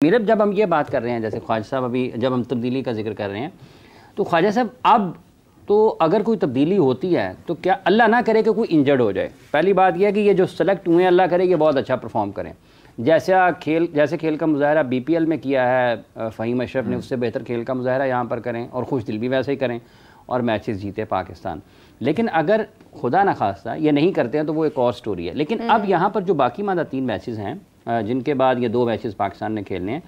मीरब, जब हम ये बात कर रहे हैं, जैसे ख्वाजा साहब अभी जब हम तब्दीली का जिक्र कर रहे हैं, तो ख्वाजा साहब अब तो अगर कोई तब्दीली होती है तो क्या अल्लाह ना करे कि कोई इंजर्ड हो जाए। पहली बात यह है कि ये जो सेलेक्ट हुए हैं अल्लाह करे ये बहुत अच्छा परफॉर्म करें। जैसे खेल का मुजाहरा BPL में किया है फ़हीम अशरफ ने, उससे बेहतर खेल का मुजाहरा यहाँ पर करें और खुश दिल भी वैसे ही करें और मैचेस जीते पाकिस्तान। लेकिन अगर खुदा न खास्ता ये नहीं करते हैं तो वो एक और स्टोरी है। लेकिन अब यहाँ पर जो बाकी मादा 3 मैचेस हैं जिनके बाद ये 2 मैचेस पाकिस्तान ने खेलने हैं,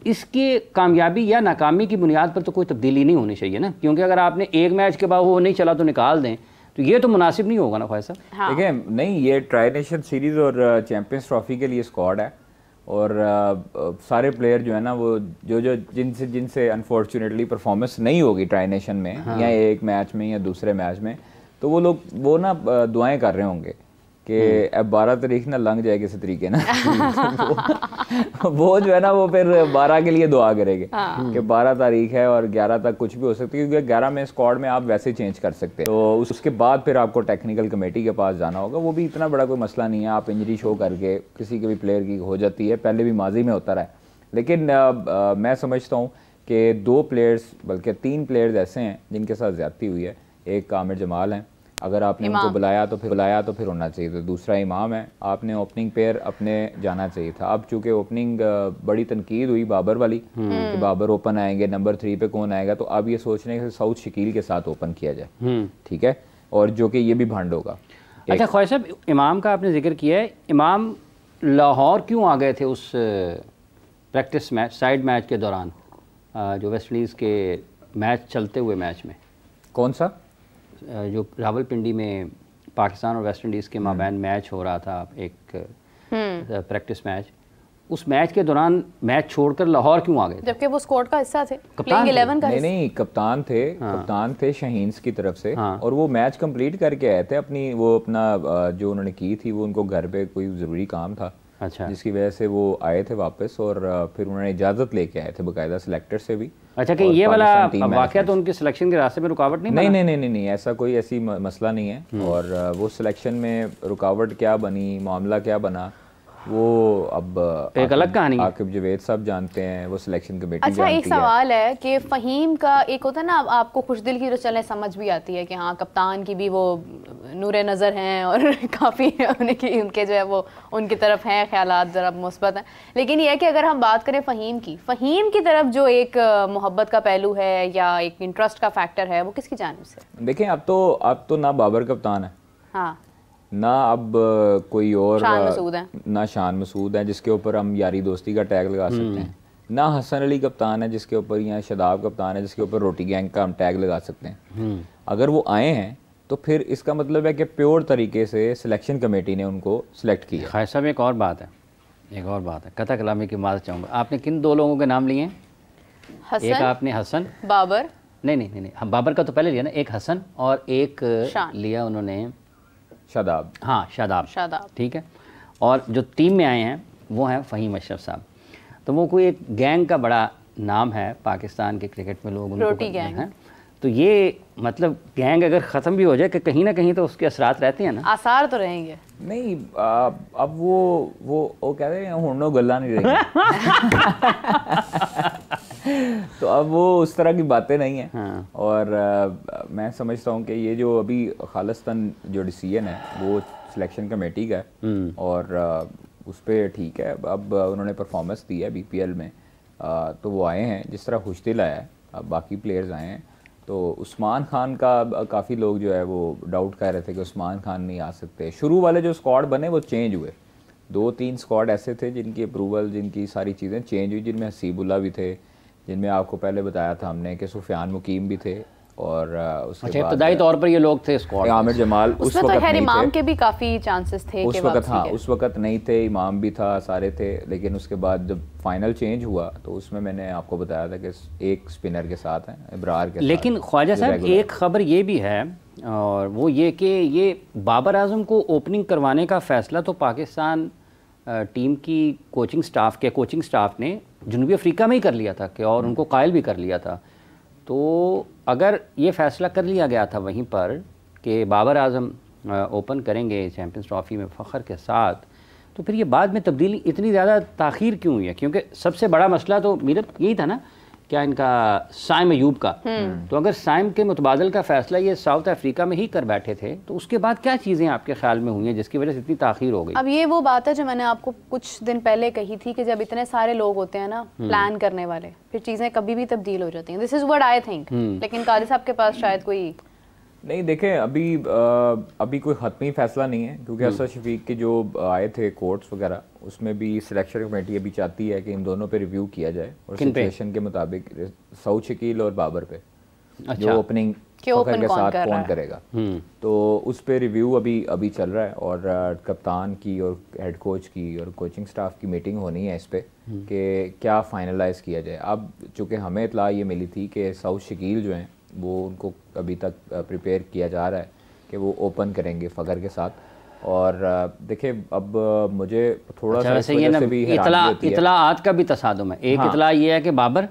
इसके कामयाबी या नाकामी की बुनियाद पर तो कोई तब्दीली नहीं होनी चाहिए ना, क्योंकि अगर आपने एक मैच के बाद वो नहीं चला तो निकाल दें तो ये तो मुनासिब नहीं होगा ना ख्वाजा साहब। हाँ। देखिए, नहीं, ये ट्राई नेशन सीरीज़ और चैंपियंस ट्रॉफी के लिए स्क्वाड है और सारे प्लेयर जो है ना वो जो जिनसे अनफॉर्चुनेटली परफॉर्मेंस नहीं होगी ट्राई नेशन में, हाँ, या एक मैच में या दूसरे मैच में, तो वो लोग वो ना दुआएं कर रहे होंगे कि अब 12 तारीख ना लंघ जाए किसी तरीके ना वो जो है ना वो फिर 12 के लिए दुआ करेंगे कि 12 तारीख है और 11 तक कुछ भी हो सकती है, क्योंकि 11 में स्क्वाड में आप वैसे चेंज कर सकते हैं। तो उसके बाद फिर आपको टेक्निकल कमेटी के पास जाना होगा। वो भी इतना बड़ा कोई मसला नहीं है, आप इंजरी शो करके किसी के भी प्लेयर की हो जाती है, पहले भी माजी में होता रहा है। लेकिन मैं समझता हूँ कि 2 प्लेयर्स बल्कि 3 प्लेयर्स ऐसे हैं जिनके साथ ज़्यादती हुई है। एक आमिर जमाल हैं, अगर आपने उनको बुलाया तो फिर होना चाहिए था। दूसरा इमाम है, आपने ओपनिंग पेयर अपने जाना चाहिए था। अब चूंकि ओपनिंग बड़ी तनकीद हुई बाबर वाली कि बाबर ओपन आएंगे, नंबर 3 पे कौन आएगा, तो अब ये सोच रहे हैं कि साउथ शकील के साथ ओपन किया जाए, ठीक है, और जो कि ये भी भंड होगा। अच्छा ख्वाजा साहब, इमाम का आपने जिक्र किया है, इमाम लाहौर क्यों आ गए थे उस प्रैक्टिस मैच साइड मैच के दौरान, जो वेस्ट इंडीज़ के मैच चलते हुए मैच में? कौन सा? जो रावलपिंडी में पाकिस्तान और वेस्ट इंडीज़ के माबैन मैच हो रहा था, एक प्रैक्टिस मैच, उस मैच के दौरान मैच छोड़कर लाहौर क्यों आ गए, जबकि वो स्क्वाड का हिस्सा थे, प्लेइंग 11 का? नहीं, कप्तान थे। हाँ। कप्तान थे शाहीन्स की तरफ से। हाँ। और वो मैच कंप्लीट करके आए थे अपना जो उन्होंने की थी, वो उनको घर पे कोई ज़रूरी काम था, अच्छा, जिसकी वजह से वो आए थे वापस, और फिर उन्होंने इजाज़त लेके आए थे बाकायदा सिलेक्टर से भी। अच्छा, कि ये वाला वाक़या तो उनके सिलेक्शन के रास्ते में रुकावट नहीं? नहीं, ऐसा कोई ऐसी मसला नहीं है। और वो सिलेक्शन में रुकावट क्या बनी, मामला क्या बना, वो अब एक अलग कहानी है। आकिब जवेद साहब जानते हैं, वो सिलेक्शन कमेटी जानती है। अच्छा, एक सवाल है कि फ़हीम का एक होता है ना, आपको खुशदिल की तो चले समझ भी आती है कि हाँ कप्तान की भी वो नूरे नज़र हैं और काफ़ी उनके जो है वो उनकी तरफ हैं ख़यालात ज़रा मुस्बत हैं। लेकिन यह है कि अगर हम बात करें फ़हीम की तरफ जो एक मोहब्बत का पहलू है या एक इंटरेस्ट का फैक्टर है, वो किसकी जानिब से? देखें, अब तो ना बाबर कप्तान है, हाँ, ना अब कोई और ना शान मसूद है जिसके ऊपर हम यारी दोस्ती का टैग लगा सकते हैं, ना हसन अली कप्तान है जिसके ऊपर, या शादाब कप्तान है जिसके ऊपर रोटी गैंग का हम टैग लगा सकते हैं। अगर वो आए हैं तो फिर इसका मतलब है कि प्योर तरीके से सिलेक्शन कमेटी ने उनको सिलेक्ट किया। ख्वाजा साहब, एक और बात है, कथा कलामी की माज़ चाहूँगा, आपने किन 2 लोगों के नाम लिए हैं? एक आपने हसन, बाबर, नहीं, हम बाबर का तो पहले लिया ना, एक हसन और एक लिया उन्होंने शादाब। हाँ, शादाब, ठीक है। और जो टीम में आए हैं वो हैं फ़हीम अशरफ साहब। तो वो कोई एक गैंग का बड़ा नाम है पाकिस्तान के क्रिकेट में, लोग उनको रोटी गैंग हैं। तो ये मतलब गैंग अगर ख़त्म भी हो जाए कि कहीं ना कहीं तो उसके असरात रहते हैं ना, आसार तो रहेंगे। नहीं, अब वो कहते हैं हुड़नो गल्ला नहीं रहेंगे तो अब वो उस तरह की बातें नहीं हैं। हाँ। और मैं समझता हूँ कि ये जो अभी खालिस्तान जो डिसीजन है वो सिलेक्शन कमेटी का है और उस पर ठीक है। अब उन्होंने परफॉर्मेंस दी है BPL में, तो वो आए हैं, जिस तरह खुशदिल आया है, अब बाकी प्लेयर्स आए हैं। तो उस्मान खान का काफ़ी लोग जो है वो डाउट कर रहे थे कि उस्मान खान नहीं आ सकते। शुरू वाले जो स्क्वाड बने वो चेंज हुए, 2-3 स्क्वाड ऐसे थे जिनकी अप्रूवल, जिनकी सारी चीज़ें चेंज हुई, जिनमें हसीबुल्ला भी थे, जिनमें आपको पहले बताया था हमने कि सुफियान मुकीम भी थे, और उसके बाद इब्तदाई तौर पर ये लोग थे स्क्वाड। आमिर जमाल उस वक्त नहीं थे, इमाम के भी काफ़ी चांसेस थे उस वक्त, हाँ उस वक्त नहीं थे, इमाम भी था, सारे थे। लेकिन उसके बाद जब फाइनल चेंज हुआ तो उसमें मैंने आपको बताया था कि एक स्पिनर के साथ हैं, इब्रार के साथ। लेकिन ख्वाजा साहब, एक खबर ये भी है, और वो ये कि ये बाबर आजम को ओपनिंग करवाने का फ़ैसला तो पाकिस्तान टीम की कोचिंग स्टाफ ने जनूबी अफ्रीका में ही कर लिया था कि, और उनको कायल भी कर लिया था। तो अगर ये फ़ैसला कर लिया गया था वहीं पर कि बाबर आजम ओपन करेंगे चैम्पियंस ट्रॉफ़ी में फ़ख्र के साथ, तो फिर ये बाद में तब्दीली इतनी ज़्यादा ताख़ीर क्यों हुई है? क्योंकि सबसे बड़ा मसला तो मेरा यही था ना, क्या इनका साइम अयूब का। तो अगर साइम के मुतबादल का फ़ैसला ये साउथ अफ्रीका में ही कर बैठे थे, तो उसके बाद क्या चीज़ें आपके ख्याल में हुई हैं जिसकी वजह से इतनी ताख़ीर हो गई? अब ये वो बात है जो मैंने आपको कुछ दिन पहले कही थी कि जब इतने सारे लोग होते हैं ना प्लान करने वाले, फिर चीज़ें कभी भी तब्दील हो जाती हैं। This is what I think. लेकिन कादी साहब के पास शायद कोई नहीं, देखें अभी कोई हतमी फैसला नहीं है, क्योंकि असद शफीक के जो आए थे कोर्ट्स वगैरह, उसमें भी सिलेक्शन कमेटी अभी चाहती है कि इन दोनों पे रिव्यू किया जाए और सिचुएशन के मुताबिक सऊद शकील और बाबर पे। अच्छा। जो ओपनिंग फखर के साथ कौन करेगा, तो उस पे रिव्यू अभी चल रहा है और कप्तान की और हेड कोच की और कोचिंग स्टाफ की मीटिंग होनी है इस पे कि क्या फाइनलाइज किया जाए। अब चूँकि हमें इतला ये मिली थी कि सऊद शकील जो हैं वो उनको अभी तक प्रिपेयर किया जा रहा है कि वो ओपन करेंगे फ़खर के साथ। और देखिए अब मुझे थोड़ा सा वैसे ये ना इतलाआत का भी तसादुम है। एक इतला ये है कि बाबर,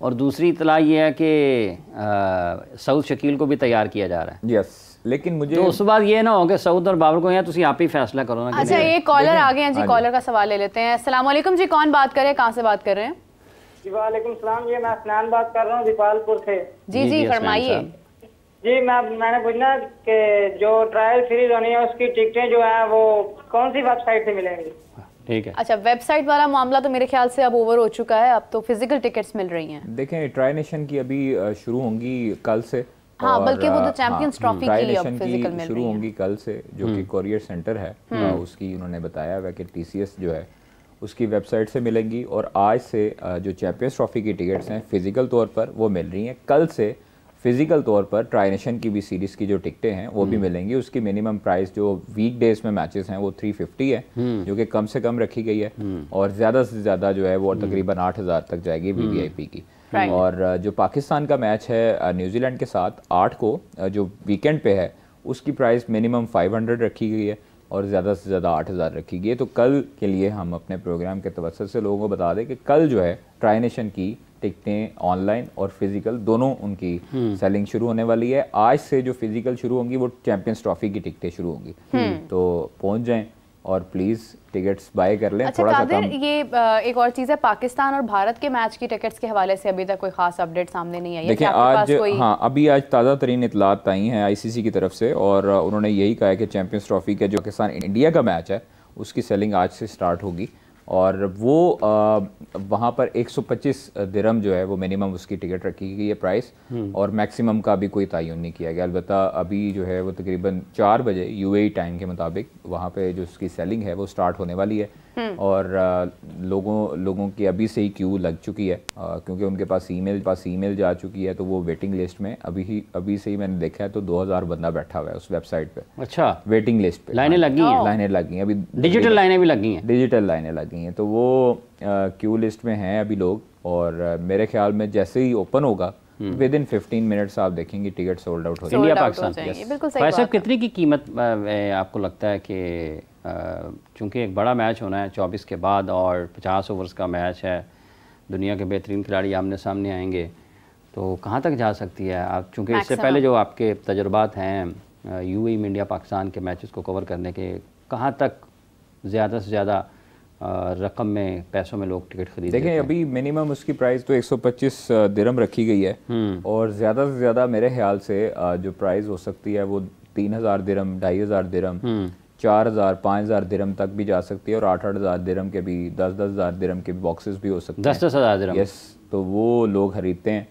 और दूसरी इतला ये है कि सऊद शकील को भी तैयार किया जा रहा है। यस, लेकिन मुझे तो उस बाद ये ना हो कि सऊद और बाबर को यहाँ तुम आप ही फैसला करो ना। अच्छा, ये कॉलर आ गए हैं जी, कॉलर का सवाल ले लेते हैं। अस्सलाम वालेकुम जी, कौन बात कर रहे हैं, कहाँ से बात कर रहे हैं? वालेकुम सलाम जी, मैं अफनान बात कर रहा हूँ दीपालपुर से। जी फरमाइए जी। मैंने पूछना कि जो ट्रायल सीरीज होनी है उसकी टिकटें जो है वो कौन सी वेबसाइट से मिलेंगी? ठीक है। अच्छा, वेबसाइट वाला मामला तो मेरे ख्याल से अब ओवर हो चुका है, अब तो फिजिकल टिकट्स मिल रही हैं। देखें, ट्राई नेशन की अभी शुरू होंगी कल से। हाँ, बल्कि वो तो चैंपियंस ट्रॉफी की अब फिजिकल मिल शुरू होंगी कल से, जो कि कोरियर सेंटर है उसकी उन्होंने बताया हुआ कि टीसीएस जो है उसकी वेबसाइट से मिलेंगी। और आज से जो चैंपियंस ट्रॉफी की टिकट्स हैं फिजिकल तौर पर वो मिल रही हैं। कल से फिजिकल तौर पर ट्राई नेशन की भी सीरीज़ की जो टिकटें हैं वो भी मिलेंगी। उसकी मिनिमम प्राइस जो वीक डेज में मैचेस हैं वो 350 है, जो कि कम से कम रखी गई है, और ज़्यादा से ज़्यादा जो है वो तकरीबन 8000 तक जाएगी वीवीआईपी की। और जो पाकिस्तान का मैच है न्यूजीलैंड के साथ 8 को जो वीकेंड पे है, उसकी प्राइस मिनिमम 500 रखी गई है और ज़्यादा से ज़्यादा 8000 रखी गई है। तो कल के लिए हम अपने प्रोग्राम के तवज्जुह से लोगों को बता दें कि कल जो है ट्राई नेशन की टिकटें ऑनलाइन और फिजिकल दोनों उनकी सेलिंग शुरू होने वाली है। आज से जो फिजिकल शुरू होंगी वो चैंपियंस ट्रॉफी की टिकटें शुरू होंगी, तो पहुंच जाएं और प्लीज़ टिकट्स बाय कर लें। अच्छा, थोड़ा सा कम। ये एक और चीज़ है, पाकिस्तान और भारत के मैच की टिकट्स के हवाले से अभी तक कोई खास अपडेट सामने नहीं आई है। देखिए आज अभी आज ताज़ा तरीन इतलात आई हैं आईसीसी की तरफ से, और उन्होंने यही कहा है कि चैंपियंस ट्रॉफी का जो पाकिस्तान इंडिया का मैच है उसकी सेलिंग आज से स्टार्ट होगी, और वो वहाँ पर 125 दिरहम जो है वो मिनिमम उसकी टिकट रखी गई है प्राइस, और मैक्सिमम का भी कोई तयन नहीं किया गया। अलबत्ता अभी जो है वो तकरीबन 4 बजे यूएई टाइम के मुताबिक वहाँ पे जो उसकी सेलिंग है वो स्टार्ट होने वाली है, और लोगों की अभी से ही क्यू लग चुकी है, क्योंकि उनके पास ईमेल जा चुकी है, तो वो वेटिंग लिस्ट में अभी से ही मैंने देखा है तो 2000 बंदा बैठा हुआ है उस वेबसाइट पे। अच्छा, वेटिंग लिस्ट पे लाइनें लगी हैं? लाइनें लगी हैं, अभी डिजिटल लाइनें भी लगी हैं। डिजिटल लाइनें लगी हैं, तो वो क्यू लिस्ट में हैं अभी लोग, और मेरे ख्याल में जैसे ही ओपन होगा विद इन 15 मिनट्स आप देखेंगे टिकट सोल्ड आउट हो जाएंगे। इंडिया पाकिस्तान वैसे कितने की कीमत आपको लगता है कि चूँकि एक बड़ा मैच होना है 24 के बाद और 50 ओवर्स का मैच है, दुनिया के बेहतरीन खिलाड़ी आमने सामने आएंगे, तो कहाँ तक जा सकती है आप? चूँकि इससे पहले जो आपके तजुर्बात हैं यूएई में इंडिया पाकिस्तान के मैचेस को कवर करने के, कहाँ तक ज़्यादा से ज़्यादा रकम में पैसों में लोग टिकट खरीद? देखें अभी मिनिमम उसकी प्राइस तो 125 दिरहम रखी गई है, और ज़्यादा से ज़्यादा मेरे ख्याल से जो प्राइस हो सकती है वो 3000 दिरहम, 2500 दिरहम, 4000, 5000 दिरहम तक भी जा सकती है, और 8-8000 दिरहम के भी, 10-10 दिरहम के बॉक्सेस भी हो सकते हैं। 10-10 हज़ार दिरहम? यस, तो वो लोग खरीदते हैं,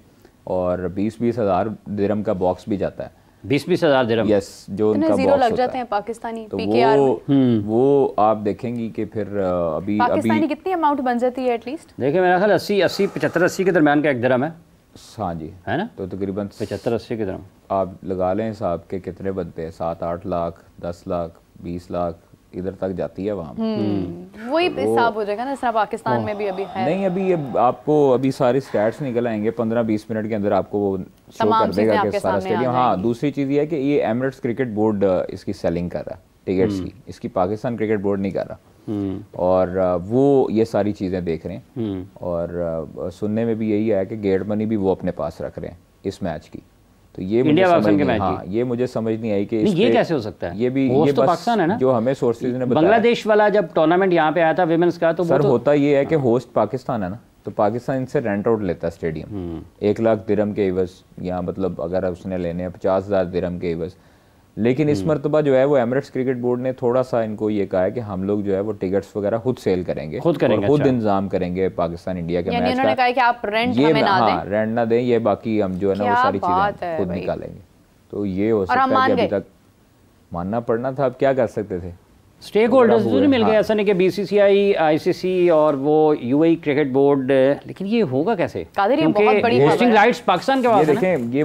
और 20-20 हज़ार दिरहम का बॉक्स भी जाता है। 20-20 हज़ार दिरहम? यस, जो उनका बॉक्स लग जाते हैं पाकिस्तानी, तो वो आप देखेंगे कि फिर अभी पाकिस्तानी कितनी अमाउंट बन जाती है एटलीस्ट? देखिए मेरा ख्याल 75-80 के दरमियान का एक दिरहम है। हाँ जी, है ना, तो तकरीबन 75-80 के दिरहम आप लगा लें हिसाब के कितने बनते हैं, 7-8 लाख, 10 लाख, 20 लाख इधर तक जाती है वहाँ। वही हिसाब हो जाएगा ना, जैसा पाकिस्तान में भी अभी है। नहीं, अभी ये आपको अभी सारे स्टैट्स निकल आएंगे 15-20 मिनट के अंदर, आपको वो शो कर देगा कि सारा स्टेडियम। हाँ, दूसरी चीज़ ये है कि ये एमिरेट्स क्रिकेट बोर्ड इसकी सेलिंग कर रहा है टिकट्स की, इसकी पाकिस्तान क्रिकेट बोर्ड नहीं कर रहा, और वो ये सारी चीज़ें देख रहे हैं, और सुनने में भी यही है कि गेट मनी भी वो अपने पास रख रहे हैं इस मैच की। तो ये इंडिया पाकिस्तान के मैच हाँ, ये मुझे समझ नहीं आई कि ये कैसे हो सकता है। ये भी होस्ट ये तो पाकिस्तान है ना, जो हमें सोर्सेज ने बताया। बांग्लादेश वाला जब टूर्नामेंट यहाँ पे आया था विमेंस का, तो सर होता ये है कि होस्ट पाकिस्तान है ना, तो पाकिस्तान इनसे रेंट आउट लेता है स्टेडियम 1 लाख दिरहम के एवज, या मतलब अगर उसने लेने हैं 50,000 दिरहम के एवज। लेकिन इस मरतबा जो है वो एमिरेट्स क्रिकेट बोर्ड ने थोड़ा सा इनको ये कहा है कि हम लोग जो है वो टिकट्स वगैरह खुद सेल करेंगे, खुद अच्छा। इंतजाम करेंगे पाकिस्तान इंडिया के मैच का। उन्होंने कहा कि आप रेंट हमें ना दें, रेंट ना दें, ये बाकी हम जो है ना वो सारी चीजें खुद निकालेंगे। तो ये हो सकता है कि अभी तक मानना पड़ना था, अब क्या कर सकते थे। स्टेक होल्डर्स तो नहीं मिल गए, ऐसा नहीं कि बीसीसीआई, आईसीसी और वो यूएई क्रिकेट बोर्ड, लेकिन ये होगा कैसे? क्योंकि होस्टिंग राइट्स पाकिस्तान के पास है। देखें, ये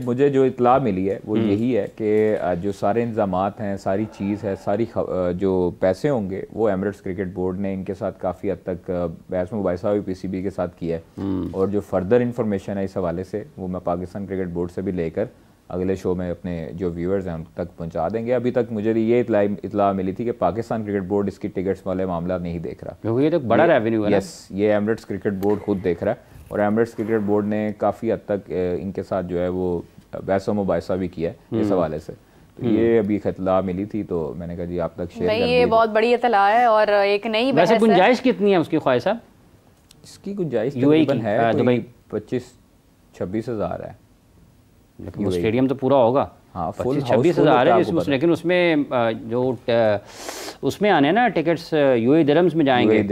मुझे जो इत्तला मिली है वो यही है कि जो सारे इंतजामात हैं, सारी चीज़ है, सारी जो पैसे होंगे वो एमिरेट्स क्रिकेट बोर्ड ने इनके साथ काफ़ी हद तक बहस मुबाहिसा भी पीसीबी के साथ किया है, और जो फर्दर इंफॉर्मेशन है इस हवाले से वो मैं पाकिस्तान क्रिकेट बोर्ड से भी लेकर अगले शो में अपने जो व्यूअर्स हैं उन तक पहुंचा देंगे। अभी तक मुझे ये इतला मिली थी कि पाकिस्तान क्रिकेट बोर्ड इसकी टिकट्स वाले मामला नहीं देख रहा, क्योंकि ये तो बड़ा रेवेन्यू है। यस, ये एमिरेट्स क्रिकेट बोर्ड खुद देख रहा है, और एमिरेट्स क्रिकेट बोर्ड ने काफ़ी हद तक इनके साथ जो है वो बहस मुबाहिसा भी किया है इस हवाले से। तो ये अभी इतला मिली थी तो मैंने कहा जी आप तक शेयर कर दी। ये बहुत बड़ी इतला है और एक नई वैसे गुंजाइश कितनी है उसकी ख्वाहिश साहब? इसकी गुंजाइश तकरीबन है दुबई 25-26 हज़ार है, लेकिन वो स्टेडियम तो पूरा होगा। हाँ, 26 हज़ार है जिसमें, लेकिन उसमें जो उसमें आने ना टिकट्स यूएई दिरहम्स में जाएंगे,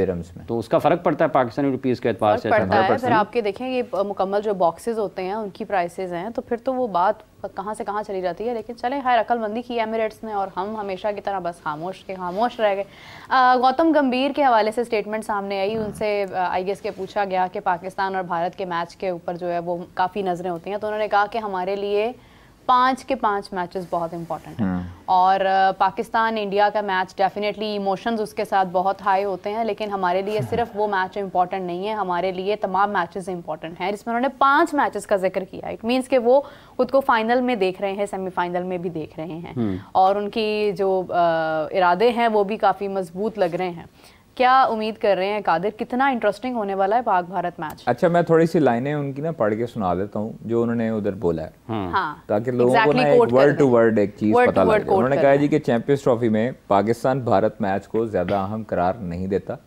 तो उसका फ़र्क पड़ता है पाकिस्तानी रुपीस के एतबार से। पड़ता है। फिर आपके देखें ये मुकम्मल जो बॉक्सेस होते हैं उनकी प्राइसेस हैं, तो फिर तो वो बात कहाँ से कहाँ चली जाती है। लेकिन चले, खैर अक्लमंदी की एमिरेट्स ने, और हम हमेशा की तरह बस खामोश रह गए। गौतम गंभीर के हवाले से स्टेटमेंट सामने आई, उनसे आई गेस के पूछा गया कि पाकिस्तान और भारत के मैच के ऊपर जो है वो काफ़ी नज़रें होती हैं, तो उन्होंने कहा कि हमारे लिए 5 के 5 मैचेस बहुत इंपॉर्टेंट हैं, और पाकिस्तान इंडिया का मैच डेफिनेटली इमोशंस उसके साथ बहुत हाई होते हैं, लेकिन हमारे लिए सिर्फ वो मैच इंपॉर्टेंट नहीं है, हमारे लिए तमाम मैचेस इंपॉर्टेंट हैं। जिसमें उन्होंने 5 मैचेस का जिक्र किया। इट मीन्स कि वो खुद को फाइनल में देख रहे हैं, सेमीफाइनल में भी देख रहे हैं, और उनकी जो इरादे हैं वो भी काफ़ी मजबूत लग रहे हैं। क्या उम्मीद कर रहे हैं कादिर, कितना इंटरेस्टिंग होने वाला है पाक भारत मैच? अच्छा, मैं थोड़ी सी लाइनें उनकी ना पढ़ के सुना देता हूँ जो उन्होंने उधर बोला है, हाँ, ताकि लोगों को ना एक वर्ड टू वर्ड एक चीज पता लगे। उन्होंने कहा जी कि चैंपियंस ट्रॉफी में पाकिस्तान भारत मैच को ज्यादा अहम करार नहीं देता।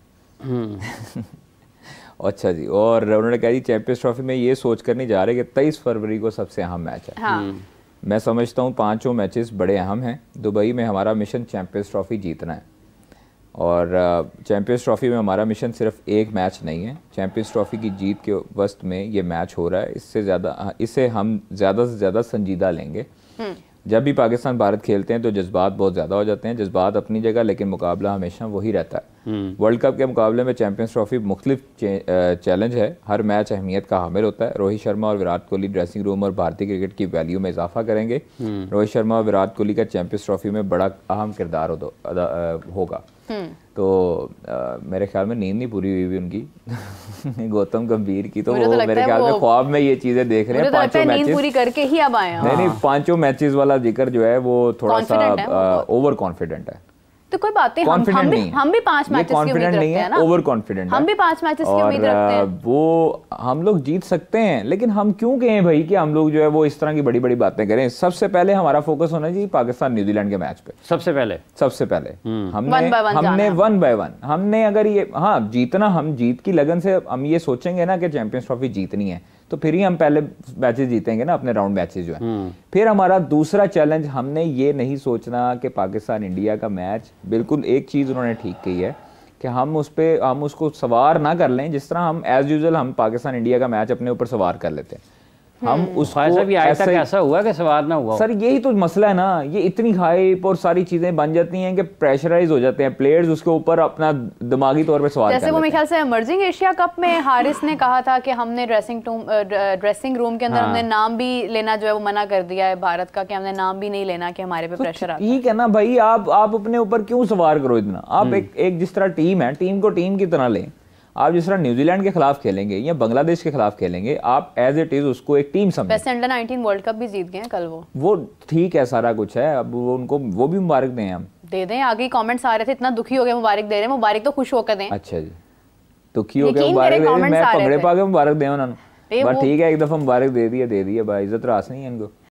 अच्छा जी, और उन्होंने कहा जी चैंपियंस ट्रॉफी में ये सोच कर नहीं जा रहे कि 23 फरवरी को सबसे अहम मैच है। मैं समझता हूँ 5 मैचेस बड़े अहम हैं। दुबई में हमारा मिशन चैंपियंस ट्रॉफी जीतना है, और चैंपियंस ट्रॉफी में हमारा मिशन सिर्फ एक मैच नहीं है। चैंपियंस ट्रॉफी की जीत के वक्त में ये मैच हो रहा है, इसे हम ज़्यादा से ज़्यादा संजीदा लेंगे। जब भी पाकिस्तान भारत खेलते हैं तो जज्बात बहुत ज़्यादा हो जाते हैं, जज्बात अपनी जगह, लेकिन मुकाबला हमेशा वही रहता है। वर्ल्ड कप के मुकाबले में चैंपियंस ट्रॉफी मुख्तलिफ चैलेंज है, हर मैच अहमियत का हामिल होता है। रोहित शर्मा और विराट कोहली ड्रेसिंग रूम और भारतीय क्रिकेट की वैल्यू में इजाफा करेंगे। रोहित शर्मा और विराट कोहली का चैंपियंस ट्रॉफी में बड़ा अहम किरदार होगा। तो मेरे ख्याल में नींद नहीं पूरी हुई उनकी गौतम गंभीर की, तो वो मेरे ख्याल में ख्वाब में ये चीजें देख रहे हैं। 5 मैचेस पूरी करके ही अब आए हैं। नहीं, 5 मैचेस वाला जिक्र जो है वो थोड़ा सा ओवर कॉन्फिडेंट है। तो कोई बात नहीं, हम भी 5 मैचेस की उम्मीद रखते हैं ना, ओवर कॉन्फिडेंट हम भी 5 मैचेस की उम्मीद रखते हैं। वो हम लोग जीत सकते हैं, लेकिन हम क्यों कहें भाई कि हम लोग जो है वो इस तरह की बड़ी बड़ी बातें करें। सबसे पहले हमारा फोकस होना चाहिए पाकिस्तान न्यूजीलैंड के मैच पे। सबसे पहले हमने 1 बाय 1 हमने अगर ये जीतना, हम जीत की लगन से हम ये सोचेंगे ना कि चैंपियंस ट्रॉफी जीतनी है, तो फिर ही हम पहले मैचेस जीतेंगे ना, अपने राउंड मैचेस जो है। फिर हमारा दूसरा चैलेंज, हमने ये नहीं सोचना कि पाकिस्तान इंडिया का मैच, बिल्कुल एक चीज़ उन्होंने ठीक कही है कि हम उसको सवार ना कर लें जिस तरह हम एज यूजुअल हम पाकिस्तान इंडिया का मैच अपने ऊपर सवार कर लेते हैं। हम उसको ऐसा हुआ कि सवार ना हुआ। सर यही तो मसला है ना, ये इतनी हाइप और सारी चीजें बन जाती हैं कि प्रेशराइज हो जाते हैं प्लेयर्स, उसके ऊपर अपना दिमागी तौर पे सवार जैसे वो मेरे ख्याल से इमर्जिंग एशिया कप में हारिस ने कहा था कि हमने ड्रेसिंग रूम के अंदर हमने नाम भी लेना जो है वो मना कर दिया है भारत का, कि हमने नाम भी नहीं लेना कि हमारे पे प्रेशर आता है। ठीक है ना भाई, आप अपने ऊपर क्यों सवार करो इतना। आप एक जिस तरह टीम है, टीम को टीम की तरह लें। आप जिस तरह न्यूजीलैंड के खिलाफ खेलेंगे या बांग्लादेश के खिलाफ खेलेंगे, आप एज इट इज उसको एक टीम समझें। वैसे अंडर 19 वर्ल्ड कप भी जीत गए हैं कल वो ठीक है, सारा कुछ है। अब उनको वो भी मुबारक दें, हम दे दें। आगे कमेंट्स आ रहे थे इतना दुखी हो गए, मुबारक दे रहे हैं, मुबारक तो खुश होकर दें। अच्छा जी, दुखी हो गए मुबारक दे, मैं पगड़े पा के मुबारक दें उन्होंने। बट ठीक है, एक दफ़ा मुबारक दे दिया भाई, इज्जत रास नहीं है इनको।